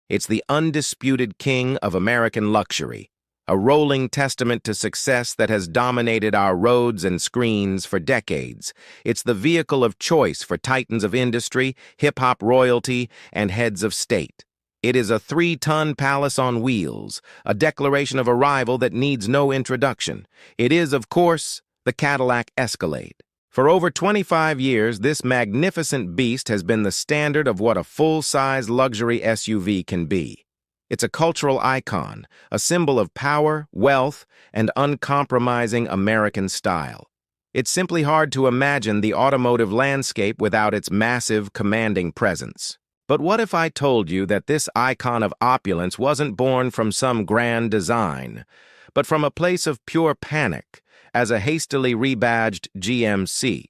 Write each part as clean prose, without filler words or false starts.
It's the undisputed king of American luxury, a rolling testament to success that has dominated our roads and screens for decades. It's the vehicle of choice for titans of industry, hip-hop royalty, and heads of state. It is a 3-ton palace on wheels, a declaration of arrival that needs no introduction. It is, of course, the Cadillac Escalade. For over 25 years, this magnificent beast has been the standard of what a full-size luxury SUV can be. It's a cultural icon, a symbol of power, wealth, and uncompromising American style. It's simply hard to imagine the automotive landscape without its massive, commanding presence. But what if I told you that this icon of opulence wasn't born from some grand design, but from a place of pure panic, as a hastily rebadged GMC?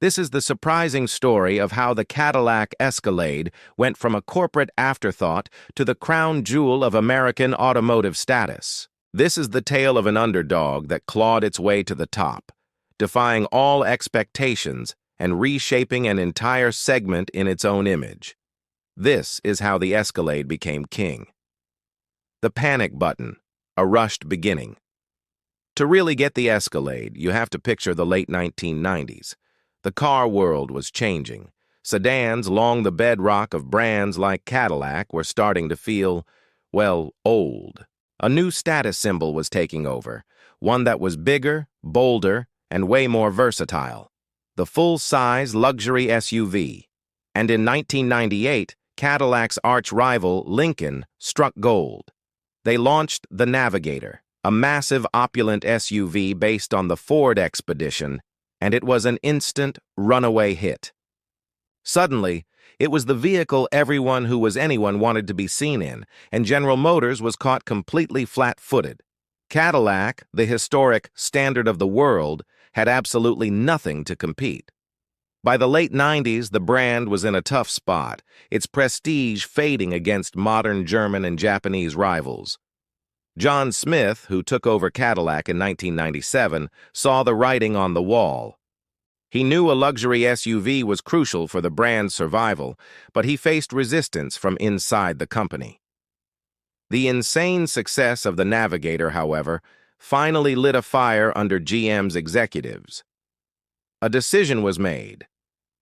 This is the surprising story of how the Cadillac Escalade went from a corporate afterthought to the crown jewel of American automotive status. This is the tale of an underdog that clawed its way to the top, defying all expectations and reshaping an entire segment in its own image. This is how the Escalade became king. The panic button, a rushed beginning. To really get the Escalade, you have to picture the late 1990s. The car world was changing. Sedans, long the bedrock of brands like Cadillac, were starting to feel, well, old. A new status symbol was taking over, one that was bigger, bolder, and way more versatile. The full-size luxury SUV. And in 1998, Cadillac's arch-rival, Lincoln, struck gold. They launched the Navigator, a massive opulent SUV based on the Ford Expedition, and it was an instant runaway hit. Suddenly, it was the vehicle everyone who was anyone wanted to be seen in, and General Motors was caught completely flat-footed. Cadillac, the historic standard of the world, had absolutely nothing to compete. By the late 90s, the brand was in a tough spot, its prestige fading against modern German and Japanese rivals. John Smith, who took over Cadillac in 1997, saw the writing on the wall. He knew a luxury SUV was crucial for the brand's survival, but he faced resistance from inside the company. The insane success of the Navigator, however, finally lit a fire under GM's executives. A decision was made.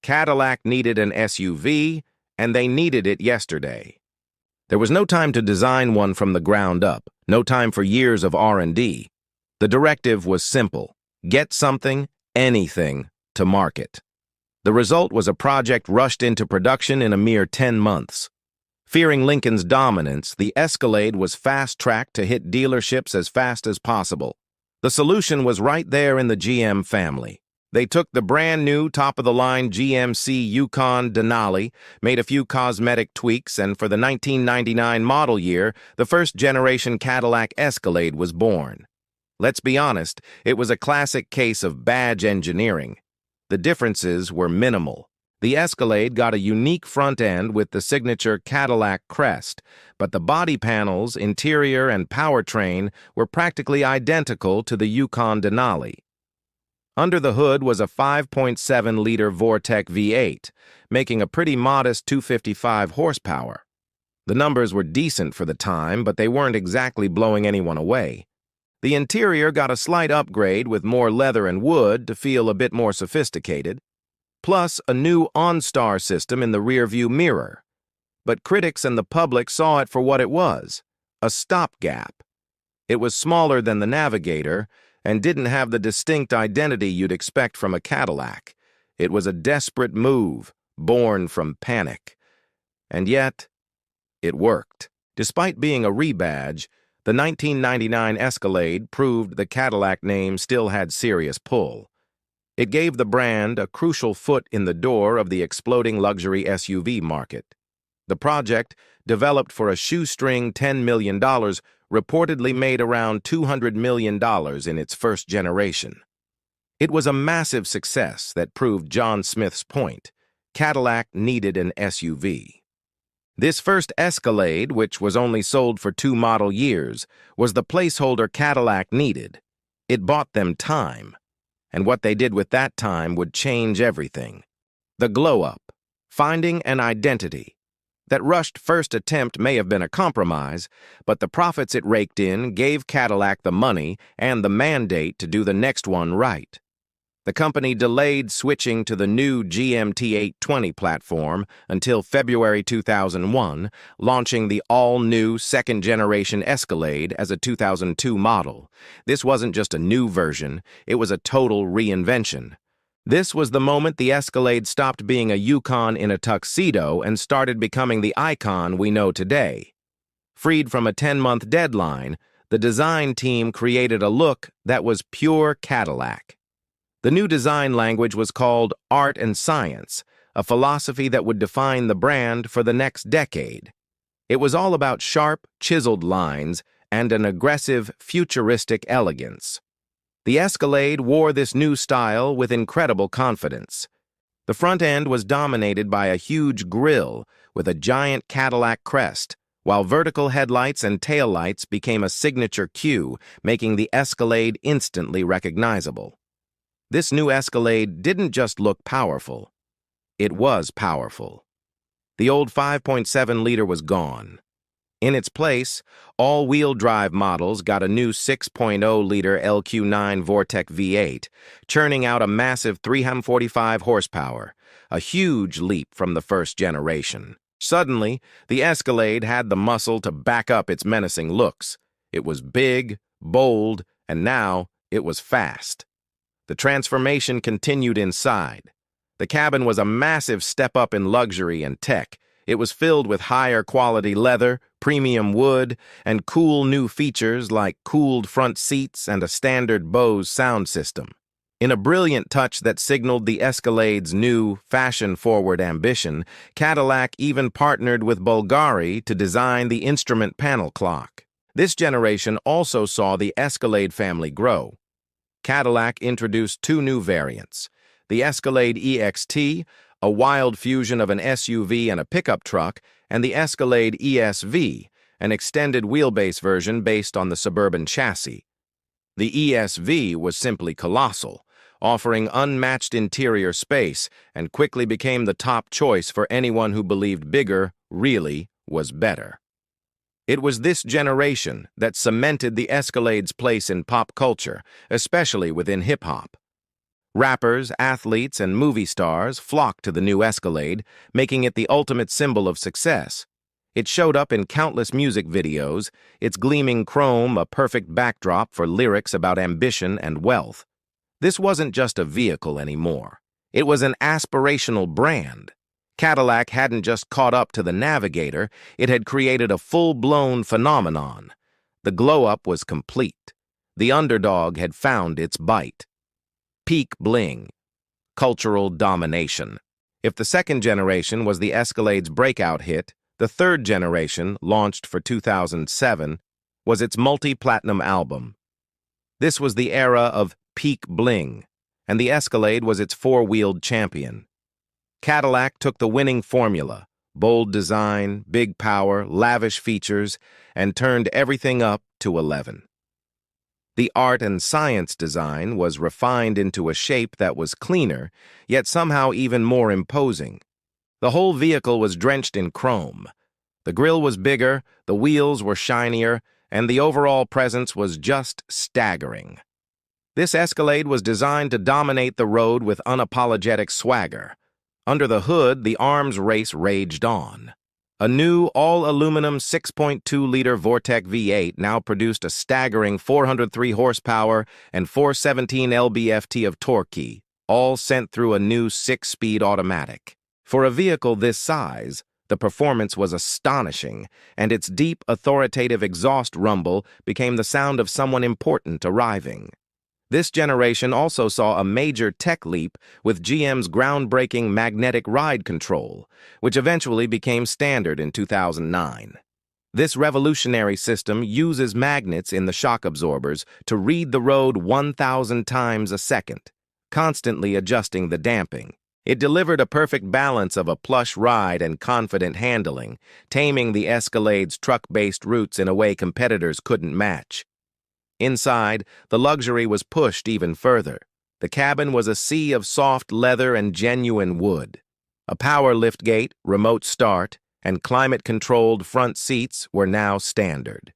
Cadillac needed an SUV, and they needed it yesterday. There was no time to design one from the ground up, no time for years of R&D. The directive was simple: get something, anything, to market. The result was a project rushed into production in a mere 10 months. Fearing Lincoln's dominance, the Escalade was fast-tracked to hit dealerships as fast as possible. The solution was right there in the GM family. They took the brand-new, top-of-the-line GMC Yukon Denali, made a few cosmetic tweaks, and for the 1999 model year, the first-generation Cadillac Escalade was born. Let's be honest, it was a classic case of badge engineering. The differences were minimal. The Escalade got a unique front end with the signature Cadillac crest, but the body panels, interior, and powertrain were practically identical to the Yukon Denali. Under the hood was a 5.7-liter Vortec V8, making a pretty modest 255 horsepower. The numbers were decent for the time, but they weren't exactly blowing anyone away. The interior got a slight upgrade with more leather and wood to feel a bit more sophisticated, plus a new OnStar system in the rearview mirror. But critics and the public saw it for what it was, a stopgap. It was smaller than the Navigator and didn't have the distinct identity you'd expect from a Cadillac. It was a desperate move, born from panic. And yet, it worked. Despite being a rebadge, the 1999 Escalade proved the Cadillac name still had serious pull. It gave the brand a crucial foot in the door of the exploding luxury SUV market. The project, developed for a shoestring $10 million, reportedly made around $200 million in its first generation. It was a massive success that proved John Smith's point. Cadillac needed an SUV. This first Escalade, which was only sold for 2 model years, was the placeholder Cadillac needed. It bought them time. And what they did with that time would change everything. The glow-up, finding an identity. That rushed first attempt may have been a compromise, but the profits it raked in gave Cadillac the money and the mandate to do the next one right. The company delayed switching to the new GMT 820 platform until February 2001, launching the all-new second-generation Escalade as a 2002 model. This wasn't just a new version, it was a total reinvention. This was the moment the Escalade stopped being a Yukon in a tuxedo and started becoming the icon we know today. Freed from a 10-month deadline, the design team created a look that was pure Cadillac. The new design language was called art and science, a philosophy that would define the brand for the next decade. It was all about sharp, chiseled lines and an aggressive, futuristic elegance. The Escalade wore this new style with incredible confidence. The front end was dominated by a huge grille with a giant Cadillac crest, while vertical headlights and taillights became a signature cue, making the Escalade instantly recognizable. This new Escalade didn't just look powerful, it was powerful. The old 5.7-liter was gone. In its place, all-wheel drive models got a new 6.0-liter LQ9 Vortec V8, churning out a massive 345 horsepower, a huge leap from the first generation. Suddenly, the Escalade had the muscle to back up its menacing looks. It was big, bold, and now it was fast. The transformation continued inside. The cabin was a massive step up in luxury and tech. It was filled with higher quality leather, premium wood, and cool new features like cooled front seats and a standard Bose sound system. In a brilliant touch that signaled the Escalade's new, fashion-forward ambition, Cadillac even partnered with Bulgari to design the instrument panel clock. This generation also saw the Escalade family grow. Cadillac introduced two new variants, the Escalade EXT, a wild fusion of an SUV and a pickup truck, and the Escalade ESV, an extended wheelbase version based on the Suburban chassis. The ESV was simply colossal, offering unmatched interior space, and quickly became the top choice for anyone who believed bigger, really, was better. It was this generation that cemented the Escalade's place in pop culture, especially within hip-hop. Rappers, athletes, and movie stars flocked to the new Escalade, making it the ultimate symbol of success. It showed up in countless music videos, its gleaming chrome a perfect backdrop for lyrics about ambition and wealth. This wasn't just a vehicle anymore. It was an aspirational brand. Cadillac hadn't just caught up to the Navigator, it had created a full-blown phenomenon. The glow-up was complete. The underdog had found its bite. Peak bling. Cultural domination. If the second generation was the Escalade's breakout hit, the third generation, launched for 2007, was its multi-platinum album. This was the era of peak bling, and the Escalade was its four-wheeled champion. Cadillac took the winning formula, bold design, big power, lavish features, and turned everything up to 11. The art and science design was refined into a shape that was cleaner, yet somehow even more imposing. The whole vehicle was drenched in chrome. The grille was bigger, the wheels were shinier, and the overall presence was just staggering. This Escalade was designed to dominate the road with unapologetic swagger. Under the hood, the arms race raged on. A new all-aluminum 6.2-liter Vortec V8 now produced a staggering 403 horsepower and 417 lb-ft of torque, all sent through a new 6-speed automatic. For a vehicle this size, the performance was astonishing, and its deep, authoritative exhaust rumble became the sound of someone important arriving. This generation also saw a major tech leap with GM's groundbreaking magnetic ride control, which eventually became standard in 2009. This revolutionary system uses magnets in the shock absorbers to read the road 1,000 times a second, constantly adjusting the damping. It delivered a perfect balance of a plush ride and confident handling, taming the Escalade's truck-based roots in a way competitors couldn't match. Inside, the luxury was pushed even further. The cabin was a sea of soft leather and genuine wood. A power liftgate, remote start, and climate-controlled front seats were now standard.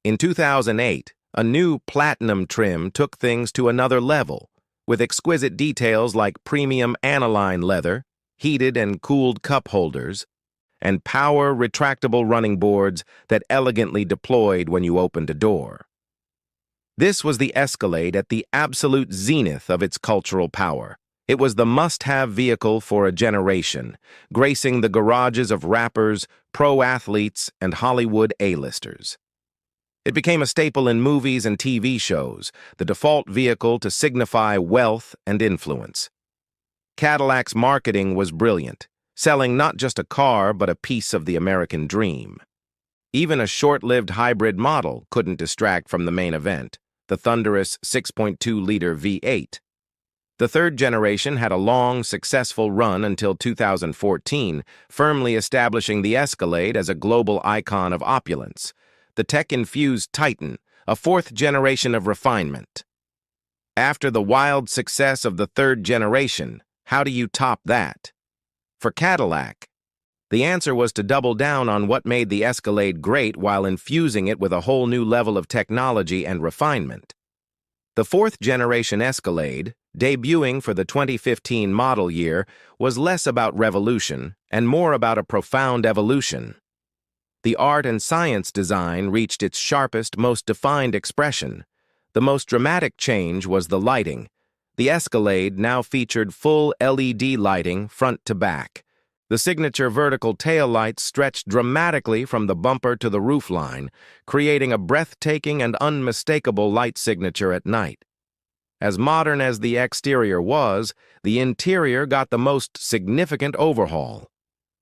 In 2008, a new platinum trim took things to another level, with exquisite details like premium aniline leather, heated and cooled cup holders, and power retractable running boards that elegantly deployed when you opened a door. This was the Escalade at the absolute zenith of its cultural power. It was the must-have vehicle for a generation, gracing the garages of rappers, pro athletes, and Hollywood A-listers. It became a staple in movies and TV shows, the default vehicle to signify wealth and influence. Cadillac's marketing was brilliant, selling not just a car but a piece of the American dream. Even a short-lived hybrid model couldn't distract from the main event, the thunderous 6.2-liter V8. The third generation had a long, successful run until 2014, firmly establishing the Escalade as a global icon of opulence. The tech-infused Titan, a fourth generation of refinement. After the wild success of the third generation, how do you top that? For Cadillac, the answer was to double down on what made the Escalade great while infusing it with a whole new level of technology and refinement. The fourth generation Escalade, debuting for the 2015 model year, was less about revolution and more about a profound evolution. The art and science design reached its sharpest, most defined expression. The most dramatic change was the lighting. The Escalade now featured full LED lighting front to back. The signature vertical taillights stretched dramatically from the bumper to the roofline, creating a breathtaking and unmistakable light signature at night. As modern as the exterior was, the interior got the most significant overhaul.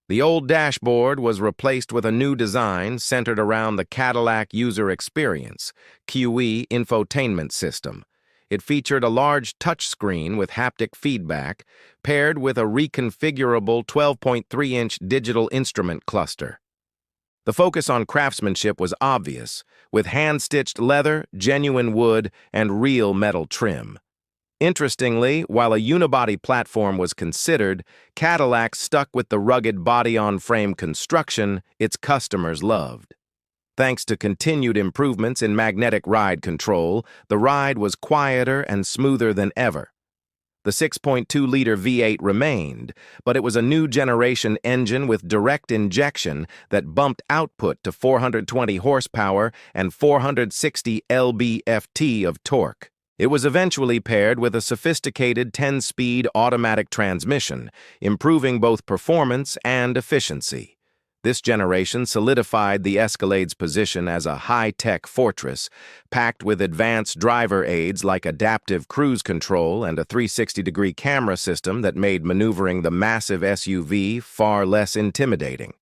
The old dashboard was replaced with a new design centered around the Cadillac User Experience, QE infotainment system. It featured a large touchscreen with haptic feedback, paired with a reconfigurable 12.3-inch digital instrument cluster. The focus on craftsmanship was obvious, with hand-stitched leather, genuine wood, and real metal trim. Interestingly, while a unibody platform was considered, Cadillac stuck with the rugged body-on-frame construction its customers loved. Thanks to continued improvements in magnetic ride control, the ride was quieter and smoother than ever. The 6.2-liter V8 remained, but it was a new generation engine with direct injection that bumped output to 420 horsepower and 460 lb-ft of torque. It was eventually paired with a sophisticated 10-speed automatic transmission, improving both performance and efficiency. This generation solidified the Escalade's position as a high-tech fortress, packed with advanced driver aids like adaptive cruise control and a 360-degree camera system that made maneuvering the massive SUV far less intimidating.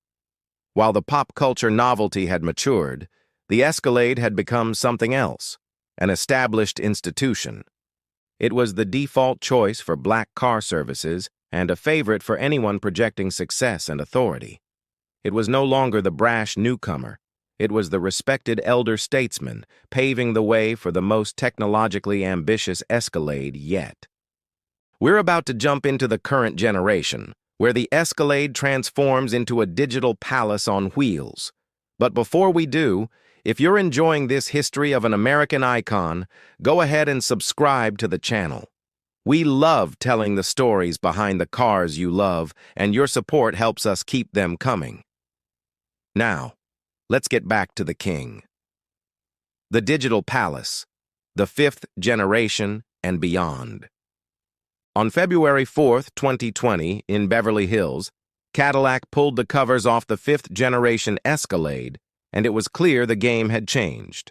While the pop culture novelty had matured, the Escalade had become something else. An established institution. It was the default choice for black car services and a favorite for anyone projecting success and authority. It was no longer the brash newcomer. It was the respected elder statesman, paving the way for the most technologically ambitious Escalade yet. We're about to jump into the current generation, where the Escalade transforms into a digital palace on wheels. But before we do, if you're enjoying this history of an American icon, go ahead and subscribe to the channel. We love telling the stories behind the cars you love, and your support helps us keep them coming. Now, let's get back to the king. The Digital Palace, the fifth generation and beyond. On February 4th, 2020, in Beverly Hills, Cadillac pulled the covers off the fifth generation Escalade, and it was clear the game had changed.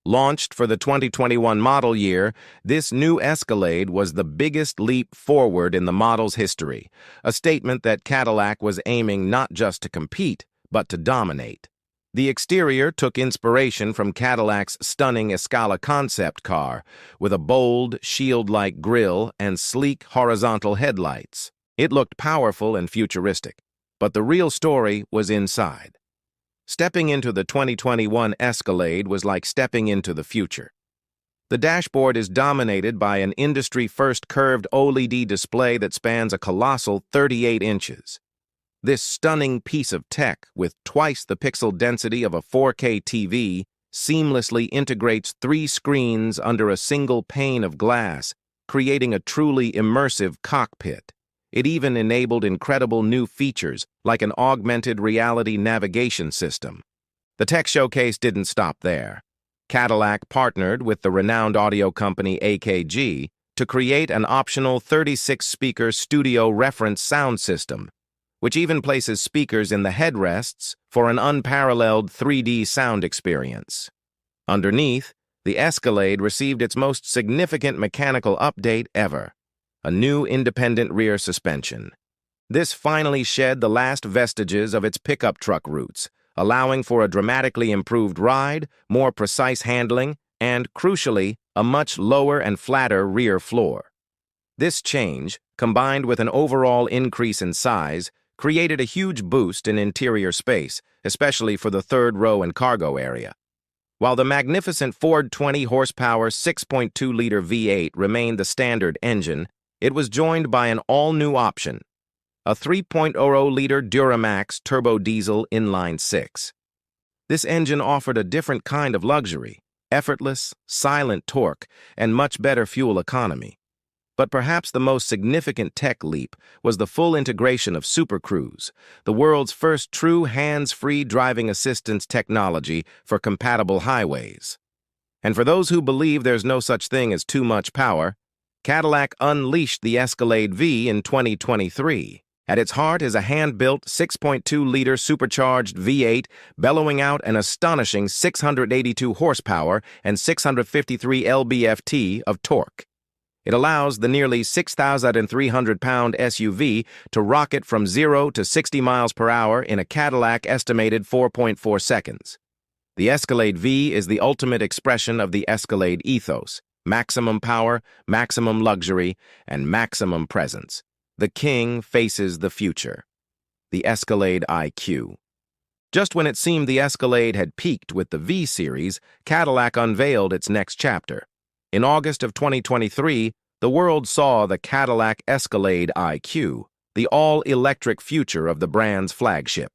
Launched for the 2021 model year, this new Escalade was the biggest leap forward in the model's history, a statement that Cadillac was aiming not just to compete, but to dominate. The exterior took inspiration from Cadillac's stunning Escalade concept car, with a bold, shield-like grille and sleek horizontal headlights. It looked powerful and futuristic, but the real story was inside. Stepping into the 2021 Escalade was like stepping into the future. The dashboard is dominated by an industry-first curved OLED display that spans a colossal 38 inches. This stunning piece of tech, with twice the pixel density of a 4K TV, seamlessly integrates 3 screens under a single pane of glass, creating a truly immersive cockpit. It even enabled incredible new features, like an augmented reality navigation system. The tech showcase didn't stop there. Cadillac partnered with the renowned audio company AKG to create an optional 36-speaker studio reference sound system, which even places speakers in the headrests for an unparalleled 3D sound experience. Underneath, the Escalade received its most significant mechanical update ever, a new independent rear suspension. This finally shed the last vestiges of its pickup truck roots, allowing for a dramatically improved ride, more precise handling, and, crucially, a much lower and flatter rear floor. This change, combined with an overall increase in size, created a huge boost in interior space, especially for the third row and cargo area. While the magnificent Ford 20-horsepower 6.2-liter V8 remained the standard engine, it was joined by an all-new option, a 3.0-liter Duramax turbo diesel inline-6. This engine offered a different kind of luxury, effortless, silent torque, and much better fuel economy. But perhaps the most significant tech leap was the full integration of Super Cruise, the world's first true hands-free driving assistance technology for compatible highways. And for those who believe there's no such thing as too much power, Cadillac unleashed the Escalade V in 2023. At its heart is a hand-built 6.2-liter supercharged V8 bellowing out an astonishing 682 horsepower and 653 lb-ft of torque. It allows the nearly 6,300-pound SUV to rocket from 0 to 60 miles per hour in a Cadillac estimated 4.4 seconds. The Escalade V is the ultimate expression of the Escalade ethos: maximum power, maximum luxury, and maximum presence. The king faces the future. The Escalade IQ. Just when it seemed the Escalade had peaked with the V series, Cadillac unveiled its next chapter. In August of 2023, the world saw the Cadillac Escalade IQ, the all-electric future of the brand's flagship.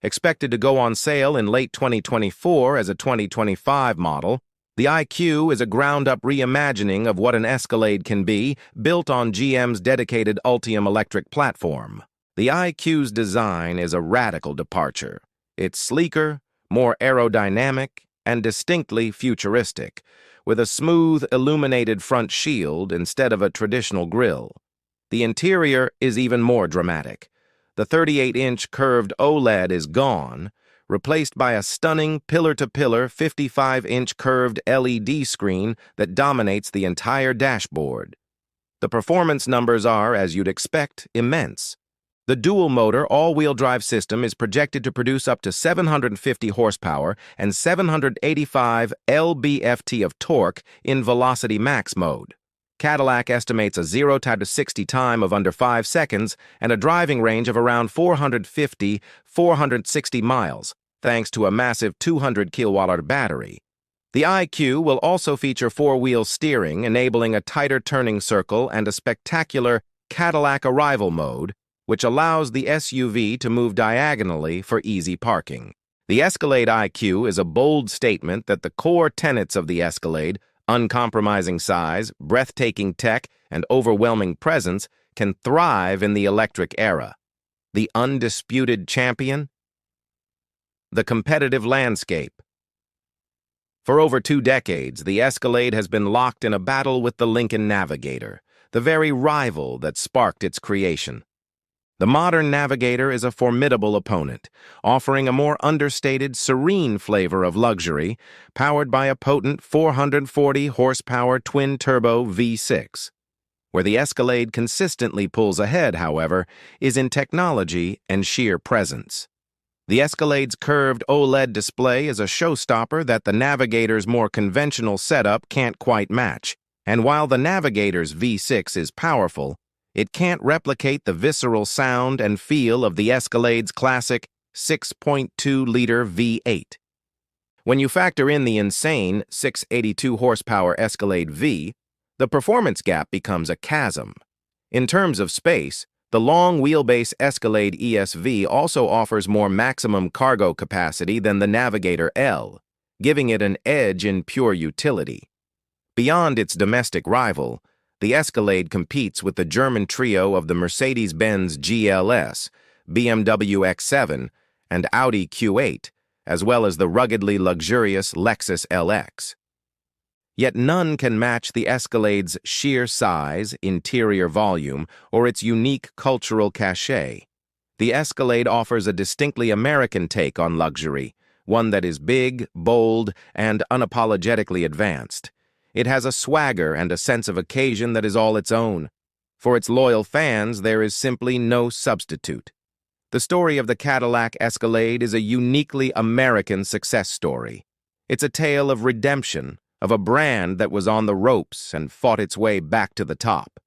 Expected to go on sale in late 2024 as a 2025 model, the IQ is a ground-up reimagining of what an Escalade can be, built on GM's dedicated Ultium electric platform. The IQ's design is a radical departure. It's sleeker, more aerodynamic, and distinctly futuristic, with a smooth, illuminated front shield instead of a traditional grille. The interior is even more dramatic. The 38-inch curved OLED is gone, replaced by a stunning pillar-to-pillar 55-inch curved LED screen that dominates the entire dashboard. The performance numbers are, as you'd expect, immense. The dual-motor all-wheel drive system is projected to produce up to 750 horsepower and 785 lb-ft of torque in Velocity Max mode. Cadillac estimates a 0 to 60 time of under 5 seconds and a driving range of around 450-460 miles, thanks to a massive 200 kilowatt-hour battery. The IQ will also feature four-wheel steering, enabling a tighter turning circle and a spectacular Cadillac Arrival mode, which allows the SUV to move diagonally for easy parking. The Escalade IQ is a bold statement that the core tenets of the Escalade, uncompromising size, breathtaking tech, and overwhelming presence, can thrive in the electric era. The undisputed champion? The competitive landscape. For over 2 decades, the Escalade has been locked in a battle with the Lincoln Navigator, the very rival that sparked its creation. The modern Navigator is a formidable opponent, offering a more understated, serene flavor of luxury, powered by a potent 440-horsepower twin-turbo V6. Where the Escalade consistently pulls ahead, however, is in technology and sheer presence. The Escalade's curved OLED display is a showstopper that the Navigator's more conventional setup can't quite match, and while the Navigator's V6 is powerful, it can't replicate the visceral sound and feel of the Escalade's classic 6.2-liter V8. When you factor in the insane 682-horsepower Escalade V, the performance gap becomes a chasm. In terms of space, The long wheelbase Escalade ESV also offers more maximum cargo capacity than the Navigator L, giving it an edge in pure utility. Beyond its domestic rival, the Escalade competes with the German trio of the Mercedes-Benz GLS, BMW X7, and Audi Q8, as well as the ruggedly luxurious Lexus LX. Yet none can match the Escalade's sheer size, interior volume, or its unique cultural cachet. The Escalade offers a distinctly American take on luxury, one that is big, bold, and unapologetically advanced. It has a swagger and a sense of occasion that is all its own. For its loyal fans, there is simply no substitute. The story of the Cadillac Escalade is a uniquely American success story. It's a tale of redemption, of a brand that was on the ropes and fought its way back to the top.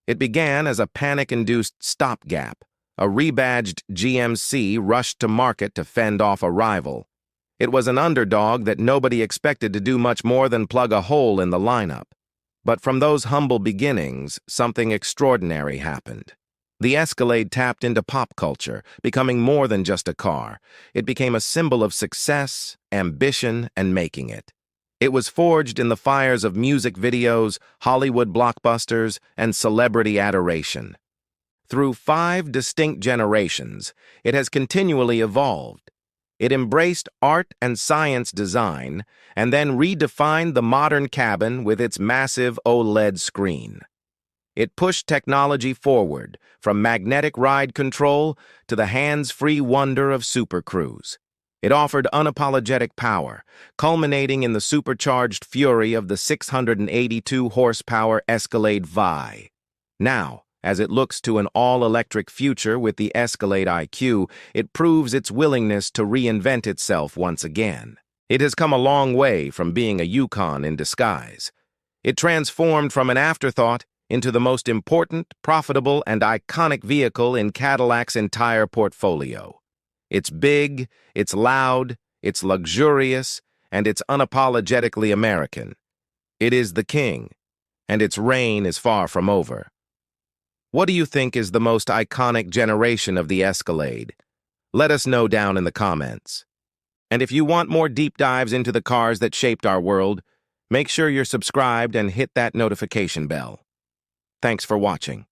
It began as a panic-induced stopgap. A rebadged GMC rushed to market to fend off a rival. It was an underdog that nobody expected to do much more than plug a hole in the lineup. But from those humble beginnings, something extraordinary happened. The Escalade tapped into pop culture, becoming more than just a car. It became a symbol of success, ambition, and making it. It was forged in the fires of music videos, Hollywood blockbusters, and celebrity adoration. Through 5 distinct generations, it has continually evolved. It embraced art and science design, and then redefined the modern cabin with its massive OLED screen. It pushed technology forward, from magnetic ride control to the hands-free wonder of Super Cruise. It offered unapologetic power, culminating in the supercharged fury of the 682-horsepower Escalade VI. Now, as it looks to an all-electric future with the Escalade IQ, it proves its willingness to reinvent itself once again. It has come a long way from being a Yukon in disguise. It transformed from an afterthought into the most important, profitable, and iconic vehicle in Cadillac's entire portfolio. It's big, it's loud, it's luxurious, and it's unapologetically American. It is the king, and its reign is far from over. What do you think is the most iconic generation of the Escalade? Let us know down in the comments. And if you want more deep dives into the cars that shaped our world, make sure you're subscribed and hit that notification bell. Thanks for watching.